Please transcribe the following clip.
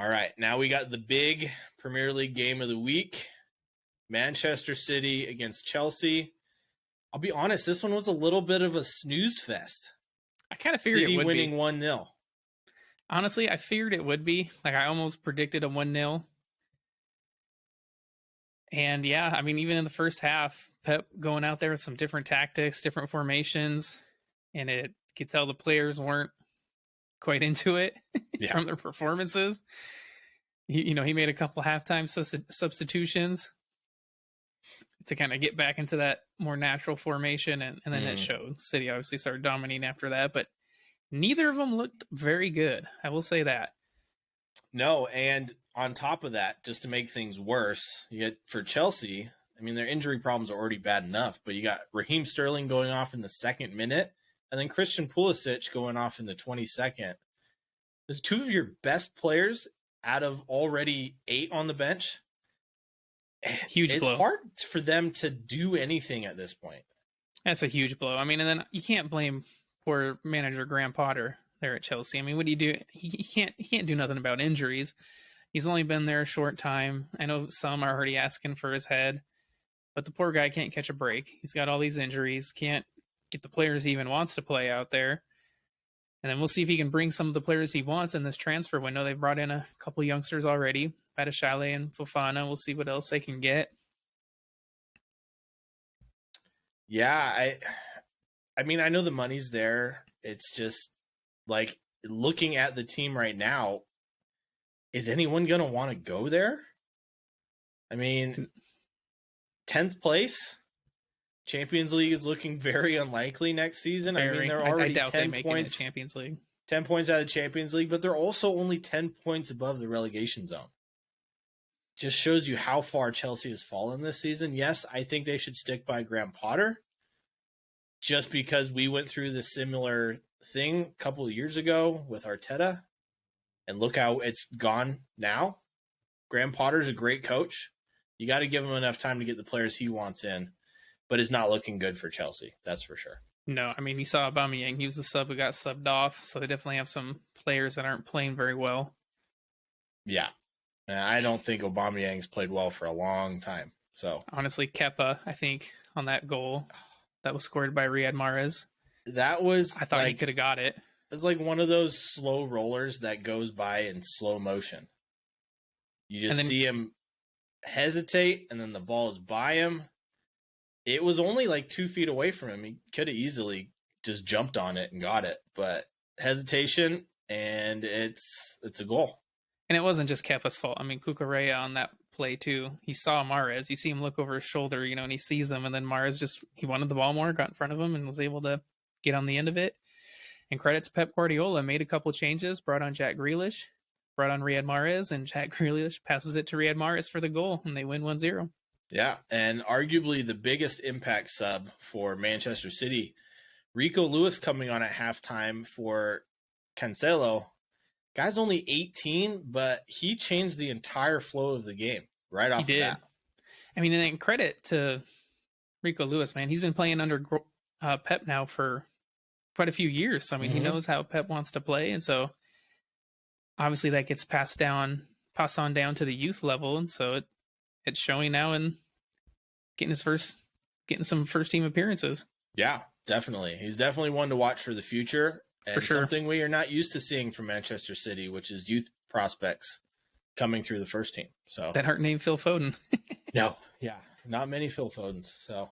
All right, now we got the big Premier League game of the week. Manchester City against Chelsea. I'll be honest, this one was a little bit of a snooze fest. I kind of figured City it would winning be. 1-0. Honestly, I figured it would be. Like, I almost predicted a 1-0. And yeah, I mean, even in the first half, Pep going out there with some different tactics, different formations, and it could tell the players weren't quite into it Yeah. from their performances. He made a couple halftime substitutions to kind of get back into that more natural formation, and then it showed. City obviously started dominating after that, but neither of them looked very good. I will say that. No, and on top of that, just to make things worse, you get for Chelsea, I mean, their injury problems are already bad enough, but you got Raheem Sterling going off in the second minute, and then Christian Pulisic going off in the 22nd. There's two of your best players out of already 8 on the bench. Huge It's blow. hard for them to do anything at this point. That's a huge blow. I mean, and then you can't blame poor manager Graham Potter there at Chelsea. I mean, what do you do? He can't do nothing about injuries. He's only been there a short time. I know some are already asking for his head, but the poor guy can't catch a break. He's got all these injuries, can't get the players he even wants to play out there. And then we'll see if he can bring some of the players he wants in this transfer window. They've brought in a couple youngsters already, Badiashile and Fofana. We'll see what else they can get. Yeah, I mean, I know the money's there. It's just like looking at the team right now, is anyone going to want to go there? I mean, 10th place, Champions League is looking very unlikely next season. I mean, they're already I doubt 10 they points, the Champions League. 10 points out of the Champions League, but they're also only 10 points above the relegation zone. Just shows you how far Chelsea has fallen this season. Yes, I think they should stick by Graham Potter, just because we went through the similar thing a couple of years ago with Arteta, and look how it's gone now. Graham Potter's a great coach. You got to give him enough time to get the players he wants in, but it's not looking good for Chelsea. That's for sure. No, I mean, you saw Aubameyang. He was the sub who got subbed off, so they definitely have some players that aren't playing very well. Yeah. I don't think Aubameyang's played well for a long time. So honestly, Kepa, I think, on that goal that was scored by Riyad Mahrez. That was, I thought he could have got it. It was like one of those slow rollers that goes by in slow motion. You just see him hesitate, and then the ball is by him. It was only like 2 feet away from him. He could have easily just jumped on it and got it, but hesitation, and it's a goal. And it wasn't just Kepa's fault. I mean, Cucurella on that play too. He saw Mahrez. You see him look over his shoulder, and he sees him, and then Mahrez he wanted the ball more, got in front of him, and was able to get on the end of it. And credit to Pep Guardiola, made a couple changes, brought on Jack Grealish, brought on Riyad Mahrez, and Jack Grealish passes it to Riyad Mahrez for the goal, and they win 1-0. Yeah, and arguably the biggest impact sub for Manchester City, Rico Lewis coming on at halftime for Cancelo. Guy's only 18, but he changed the entire flow of the game right off the bat. I mean, and then credit to Rico Lewis, man. He's been playing under Pep now for quite a few years. So, I mean, he knows how Pep wants to play. And so, obviously, that gets passed on down to the youth level. And so, it's showing now in getting some first team appearances. Yeah, definitely. He's definitely one to watch for the future. And for sure. Something we are not used to seeing from Manchester City, which is youth prospects coming through the first team. So that aren't named Phil Foden. No, yeah, not many Phil Fodens. So